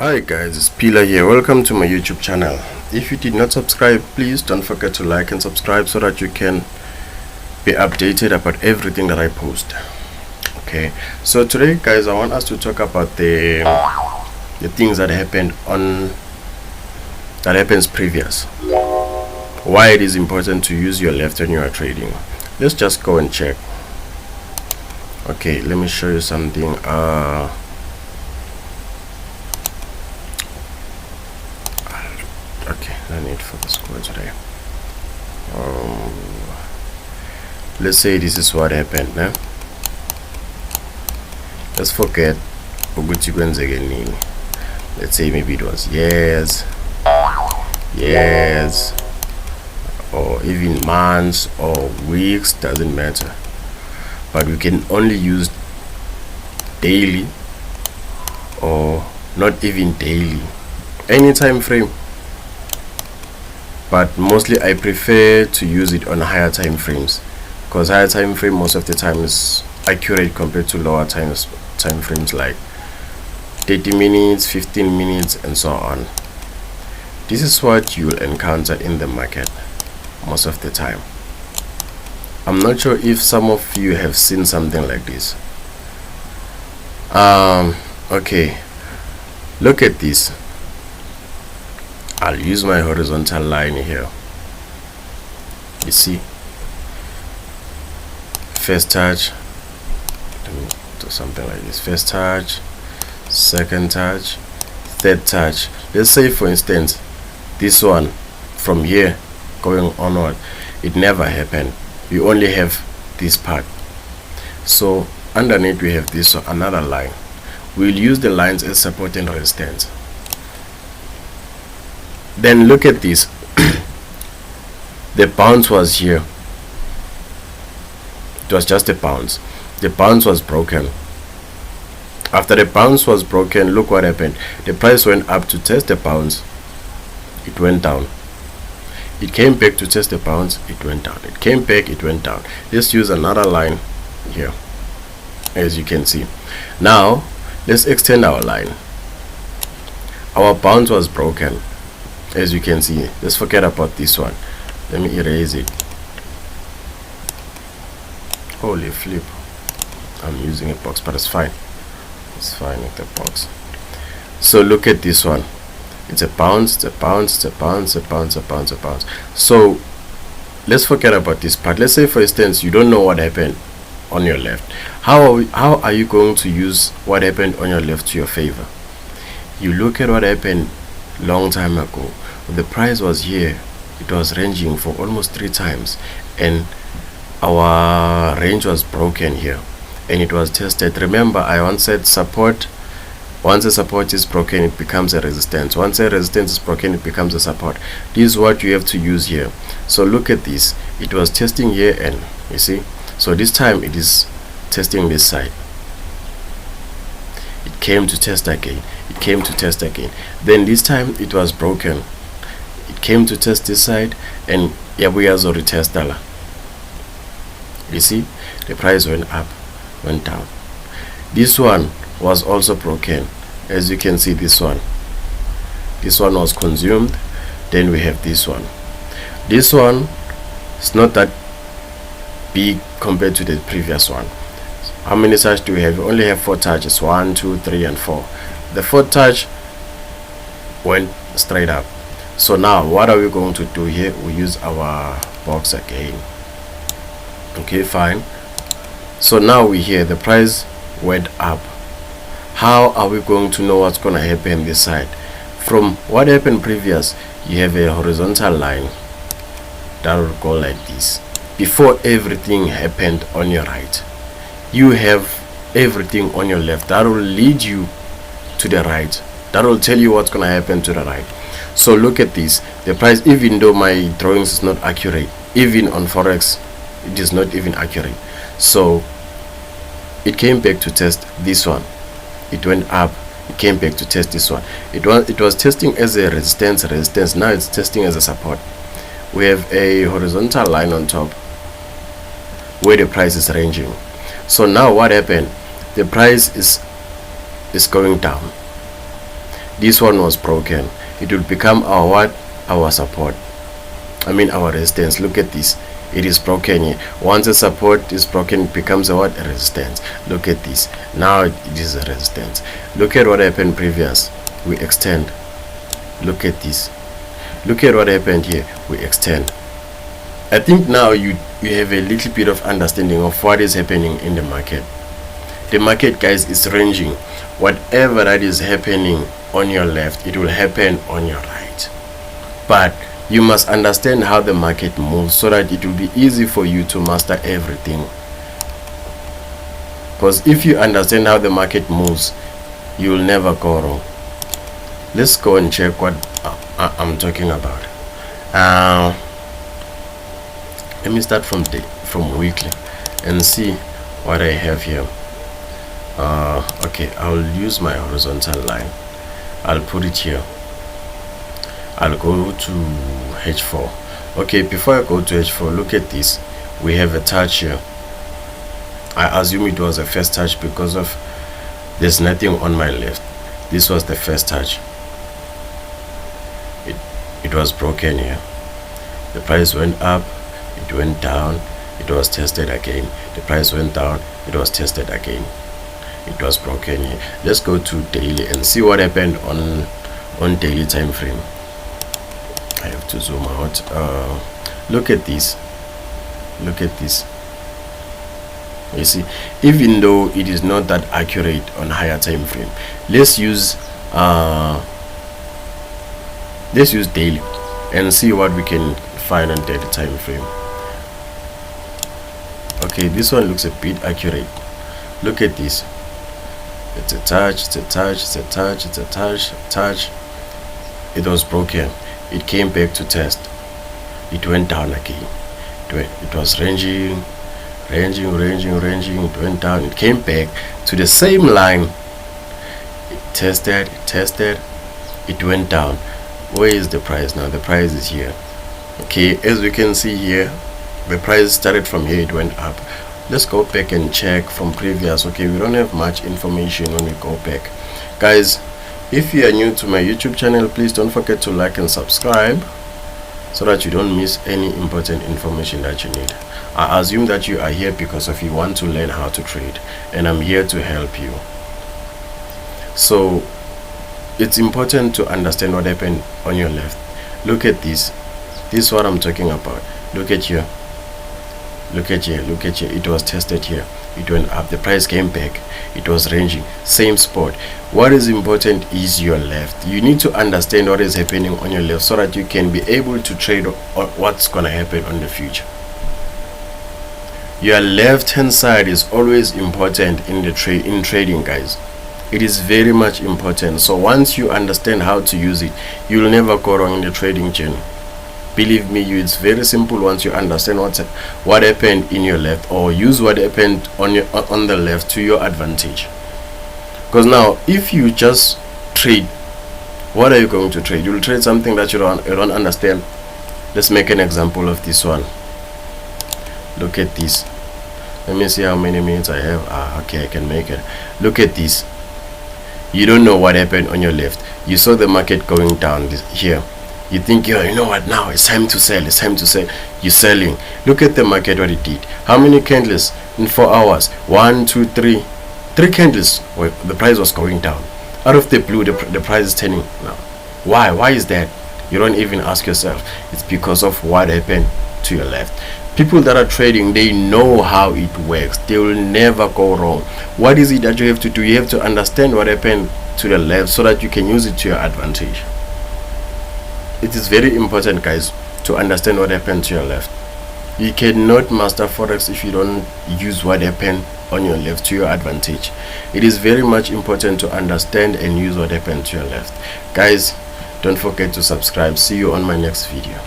Hi guys, it's Pila here. Welcome to my YouTube channel. If you did not subscribe, please don't forget to like and subscribe so that you can be updated about everything that I post. Okay, so today guys, I want us to talk about the things that happens previous, why it is important to use your left when you are trading. Let's just go and check. Okay, let me show you something. Okay, no need for the score today. Let's say this is what happened. Let's forget ukuthi kwenzeke nini. Let's say maybe it was years, or even months or weeks, doesn't matter, but we can only use daily or not even daily, any time frame, but mostly I prefer to use it on higher time frames, because higher time frame most of the time is accurate compared to lower time frames like 30 minutes, 15 minutes, and so on. This is what you'll encounter in the market most of the time. I'm not sure if some of you have seen something like this. Okay, look at this. I'll use my horizontal line here. You see, first touch, let me do something like this. First touch, second touch, third touch. Let's say for instance this one from here going onward, it never happened. You only have this part. So underneath we have this another line. We'll use the lines as support and resistance. Then look at this. The bounce was here. It was just a bounce. The bounce was broken. After the bounce was broken, look what happened. The price went up to test the bounce. It went down. It came back to test the bounce. It went down. It came back. It went down. Let's use another line here, as you can see. Now let's extend our line. Our bounce was broken, as you can see. Let's forget about this one. Let me erase it. Holy flip, I'm using a box, but it's fine. It's fine with the box. So look at this one. It's a bounce, it's a bounce, it's a bounce, a bounce, a bounce, a bounce. So let's forget about this part. Let's say for instance you don't know what happened on your left. How are you going to use what happened on your left to your favor? You look at what happened long time ago. The price was here. It was ranging for almost 3 times, and our range was broken here, and it was tested. Remember, I once said support. Once a support is broken, it becomes a resistance. Once a resistance is broken, it becomes a support. This is what you have to use here. So look at this. It was testing here, and you see, so this time it is testing this side. It came to test again. It came to test again. Then this time it was broken. It came to test this side, and yabuyazo retest dollar. You see, the price went up, went down. This one was also broken, as you can see. This one was consumed. Then we have this one. This one is not that big compared to the previous one. How many touches do we have? We only have 4 touches. 1, 2, 3, and 4. The 4th touch went straight up. So now what are we going to do here? We use our box again. Okay, fine. So now we hear the price went up. How are we going to know what's going to happen this side? From what happened previous, you have a horizontal line that will go like this. Before everything happened on your right, you have everything on your left that will lead you to the right. That will tell you what's going to happen to the right. So look at this. The price, even though my drawings is not accurate, even on forex it is not even accurate. So it came back to test this one. It went up. It came back to test this one. It was testing as a resistance. Now it's testing as a support. We have a horizontal line on top where the price is ranging. So now what happened? The price is going down. this one was broken, it will become our what? Our support, our resistance. Look at this, it is broken here. Once the support is broken, it becomes a what? A resistance. Look at this, now it is a resistance. Look at what happened previous, we extend. Look at this, look at what happened here, we extend. I think now you have a little bit of understanding of what is happening in the market. The market, guys, is ranging. Whatever that is happening on your left, it will happen on your right. But you must understand how the market moves so that it will be easy for you to master everything. Because if you understand how the market moves, you will never go wrong. Let's go and check what I'm talking about. Let me start from weekly and see what I have here. Okay, I'll use my horizontal line. I'll put it here. I'll go to H4. Okay, before I go to H4, look at this. We have a touch here. I assume it was a first touch because of there's nothing on my left. This was the first touch. It was broken here. The price went up, it went down, it was tested again. The price went down, it was tested again. It was broken here. Let's go to daily and see what happened on daily time frame. I have to zoom out. Look at this. Look at this. You see, even though it is not that accurate on higher time frame, let's use daily and see what we can find on daily time frame. Okay, this one looks a bit accurate. Look at this. It's a touch, it's a touch, it's a touch, it's a touch. It was broken. It came back to test. It went down again. It was ranging. It went down. It came back to the same line. It tested. It went down. Where is the price now? The price is here. Okay, as we can see here, the price started from here, it went up. Let's go back and check from previous. Okay, we don't have much information when we go back. Guys, if you are new to my YouTube channel, please don't forget to like and subscribe so that you don't miss any important information that you need. I assume that you are here because of you want to learn how to trade, and I'm here to help you. So it's important to understand what happened on your left. Look at this. This is what I'm talking about. Look at here. Look at here. It was tested here. It went up. The price came back. It was ranging. Same spot. What is important is your left. You need to understand what is happening on your left so that you can be able to trade on what's going to happen in the future. Your left hand side is always important in the trading, guys. It is very much important. So once you understand how to use it, you'll never go wrong in the trading journey. Believe me, it's very simple once you understand what happened in your left, or use what happened on the left to your advantage. Because now, if you just trade, what are you going to trade? You'll trade something that you don't understand. Let's make an example of this one. Look at this. Let me see how many minutes I have. Okay, I can make it. Look at this. You don't know what happened on your left. You saw the market going down here. You think, you know what, now it's time to sell. You're selling. Look at the market, what it did. How many candles in 4 hours? 1, 2, 3. 3 candles. Well, the price was going down. Out of the blue, the price is turning now. Why is that? You don't even ask yourself. It's because of what happened to your left. People that are trading, they know how it works. They will never go wrong. What is it that you have to do? You have to understand what happened to the left so that you can use it to your advantage. It is very important, guys, to understand what happened to your left. You cannot master forex if you don't use what happened on your left to your advantage. It is very much important to understand and use what happened to your left. Guys, don't forget to subscribe. See you on my next video.